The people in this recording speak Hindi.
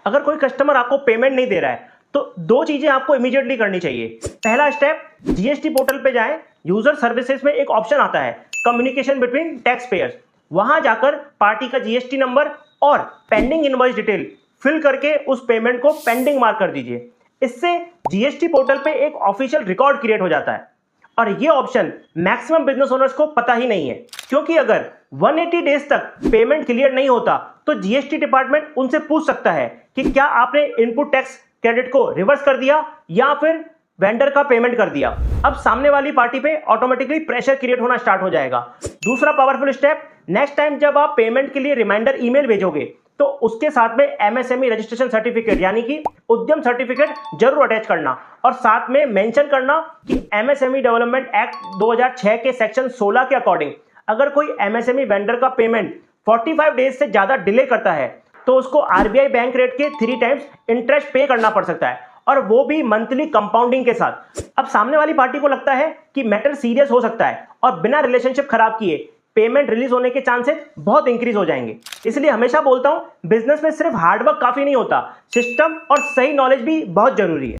अगर कोई कस्टमर आपको पेमेंट नहीं दे रहा है तो दो चीजें आपको इमीडिएटली करनी चाहिए। पहला स्टेप, जीएसटी पोर्टल पे जाएं, यूजर सर्विसेज में एक ऑप्शन आता है कम्युनिकेशन बिटवीन टैक्स पेयर्स। वहां जाकर पार्टी का जीएसटी नंबर और पेंडिंग इनवॉइस डिटेल फिल करके उस पेमेंट को पेंडिंग मार्क कर दीजिए। इससे जीएसटी पोर्टल पे एक ऑफिशियल रिकॉर्ड क्रिएट हो जाता है और ये ऑप्शन मैक्सिमम बिजनेस ओनर्स को पता ही नहीं है, क्योंकि अगर 180 डेज तक पेमेंट क्लियर नहीं होता तो जीएसटी डिपार्टमेंट उनसे पूछ सकता है कि क्या आपने इनपुट टैक्स क्रेडिट को रिवर्स कर दिया या फिर वेंडर का पेमेंट कर दिया। अब सामने वाली पार्टी पे ऑटोमेटिकली प्रेशर क्रिएट होना स्टार्ट हो जाएगा। दूसरा पावरफुल स्टेप, नेक्स्ट टाइम जब आप पेमेंट के लिए रिमाइंडर ईमेल भेजोगे तो उसके साथ में एमएसएमई रजिस्ट्रेशन सर्टिफिकेट यानी कि उद्यम सर्टिफिकेट जरूर अटैच करना और साथ में मेंशन करना कि एमएसएमई डेवलपमेंट एक्ट 2006 के सेक्शन 16 के अकॉर्डिंग अगर कोई एमएसएमई वेंडर का पेमेंट 45 डेज से ज्यादा डिले करता है तो उसको आरबीआई बैंक रेट के 3 टाइम्स इंटरेस्ट पे करना पड़ सकता है, और वो भी मंथली कंपाउंडिंग के साथ। अब सामने वाली पार्टी को लगता है कि मैटर सीरियस हो सकता है और बिना रिलेशनशिप खराब किए पेमेंट रिलीज होने के चांसेस बहुत इंक्रीज हो जाएंगे। इसलिए हमेशा बोलता हूं, बिजनेस में सिर्फ हार्डवर्क काफी नहीं होता, सिस्टम और सही नॉलेज भी बहुत जरूरी है।